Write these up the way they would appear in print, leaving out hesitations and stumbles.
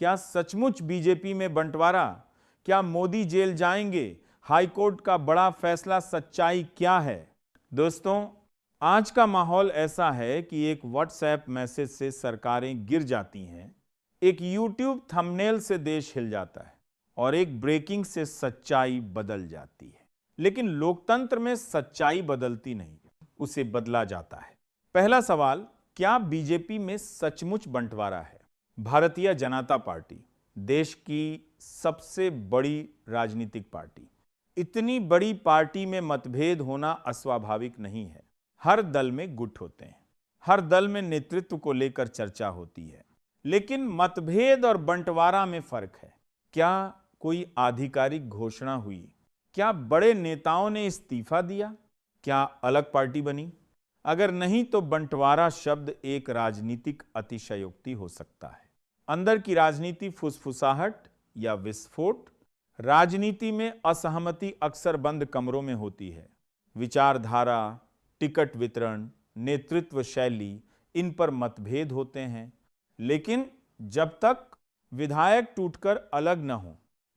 क्या सचमुच बीजेपी में बंटवारा? क्या मोदी जेल जाएंगे? हाईकोर्ट का बड़ा फैसला, सच्चाई क्या है? दोस्तों, आज का माहौल ऐसा है कि एक व्हाट्सएप मैसेज से सरकारें गिर जाती हैं, एक यूट्यूब थंबनेल से देश हिल जाता है और एक ब्रेकिंग से सच्चाई बदल जाती है। लेकिन लोकतंत्र में सच्चाई बदलती नहीं, उसे बदला जाता है। पहला सवाल, क्या बीजेपी में सचमुच बंटवारा है? भारतीय जनता पार्टी देश की सबसे बड़ी राजनीतिक पार्टी, इतनी बड़ी पार्टी में मतभेद होना अस्वाभाविक नहीं है। हर दल में गुट होते हैं, हर दल में नेतृत्व को लेकर चर्चा होती है, लेकिन मतभेद और बंटवारा में फर्क है। क्या कोई आधिकारिक घोषणा हुई? क्या बड़े नेताओं ने इस्तीफा दिया? क्या अलग पार्टी बनी? अगर नहीं तो बंटवारा शब्द एक राजनीतिक अतिशयोक्ति हो सकता है। अंदर की राजनीति फुसफुसाहट या विस्फोट। राजनीति में असहमति अक्सर बंद कमरों में होती है। विचारधारा, टिकट वितरण, नेतृत्व शैली, इन पर मतभेद होते हैं, लेकिन जब तक विधायक टूटकर अलग न हो,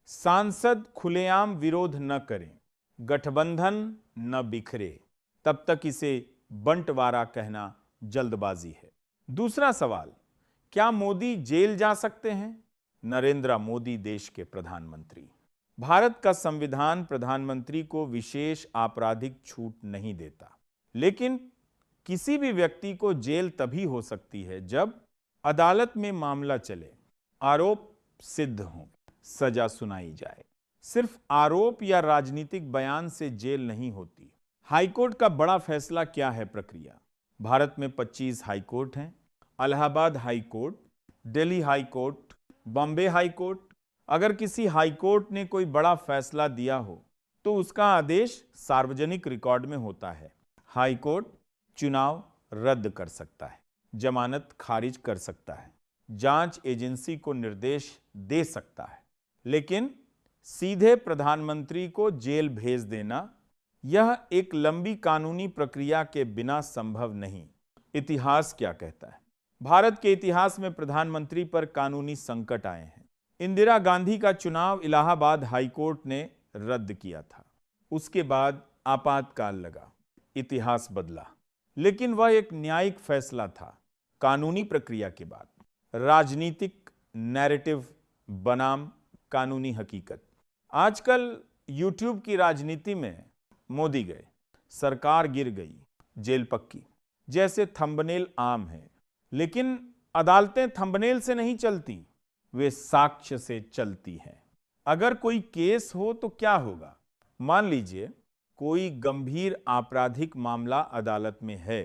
सांसद खुलेआम विरोध न करें, गठबंधन न बिखरे, तब तक इसे बंटवारा कहना जल्दबाजी है। दूसरा सवाल, क्या मोदी जेल जा सकते हैं? नरेंद्र मोदी देश के प्रधानमंत्री। भारत का संविधान प्रधानमंत्री को विशेष आपराधिक छूट नहीं देता, लेकिन किसी भी व्यक्ति को जेल तभी हो सकती है जब अदालत में मामला चले, आरोप सिद्ध हो, सजा सुनाई जाए। सिर्फ आरोप या राजनीतिक बयान से जेल नहीं होती। हाईकोर्ट का बड़ा फैसला क्या है प्रक्रिया? भारत में 25 हाईकोर्ट हैं। Allahabad high court, Delhi high court, Bombay high court. अगर किसी हाईकोर्ट ने कोई बड़ा फैसला दिया हो तो उसका आदेश सार्वजनिक रिकॉर्ड में होता है। हाईकोर्ट चुनाव रद्द कर सकता है, जमानत खारिज कर सकता है, जांच एजेंसी को निर्देश दे सकता है, लेकिन सीधे प्रधानमंत्री को जेल भेज देना, यह एक लंबी कानूनी प्रक्रिया के बिना संभव नहीं। इतिहास क्या कहता है? भारत के इतिहास में प्रधानमंत्री पर कानूनी संकट आए हैं। इंदिरा गांधी का चुनाव इलाहाबाद हाईकोर्ट ने रद्द किया था। उसके बाद आपातकाल लगा, इतिहास बदला, लेकिन वह एक न्यायिक फैसला था। कानूनी प्रक्रिया के बाद राजनीतिक नैरेटिव बनाम कानूनी हकीकत। आजकल यूट्यूब की राजनीति में मोदी गए, सरकार गिर गई, जेल पक्की जैसे थंबनेल आम है, लेकिन अदालतें थंबनेल से नहीं चलती, वे साक्ष्य से चलती हैं। अगर कोई केस हो तो क्या होगा? मान लीजिए कोई गंभीर आपराधिक मामला अदालत में है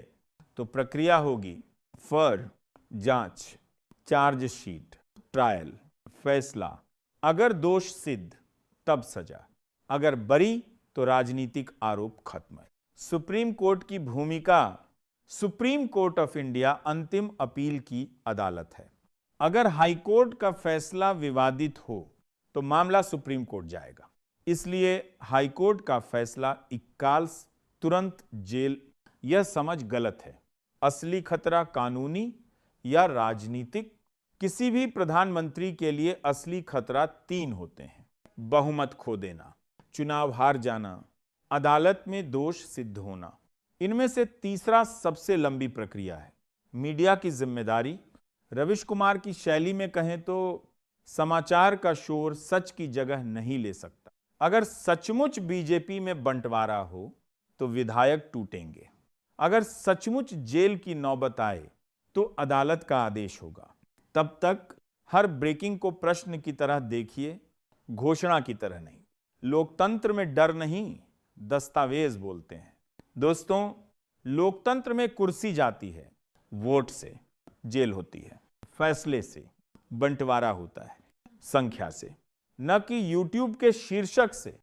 तो प्रक्रिया होगी फर, जांच, चार्जशीट, ट्रायल, फैसला। अगर दोष सिद्ध तब सजा, अगर बरी तो राजनीतिक आरोप खत्म है। सुप्रीम कोर्ट की भूमिका, सुप्रीम कोर्ट ऑफ इंडिया अंतिम अपील की अदालत है। अगर हाईकोर्ट का फैसला विवादित हो तो मामला सुप्रीम कोर्ट जाएगा, इसलिए हाईकोर्ट का फैसला इक्काल तुरंत जेल, यह समझ गलत है। असली खतरा कानूनी या राजनीतिक? किसी भी प्रधानमंत्री के लिए असली खतरा 3 होते हैं: बहुमत खो देना, चुनाव हार जाना, अदालत में दोष सिद्ध होना। इनमें से तीसरा सबसे लंबी प्रक्रिया है। मीडिया की जिम्मेदारी, रविश कुमार की शैली में कहें तो समाचार का शोर सच की जगह नहीं ले सकता। अगर सचमुच बीजेपी में बंटवारा हो तो विधायक टूटेंगे। अगर सचमुच जेल की नौबत आए तो अदालत का आदेश होगा। तब तक हर ब्रेकिंग को प्रश्न की तरह देखिए, घोषणा की तरह नहीं। लोकतंत्र में डर नहीं, दस्तावेज बोलते हैं। दोस्तों, लोकतंत्र में कुर्सी जाती है, वोट से; जेल होती है, फैसले से; बंटवारा होता है, संख्या से, न कि यूट्यूब के शीर्षक से।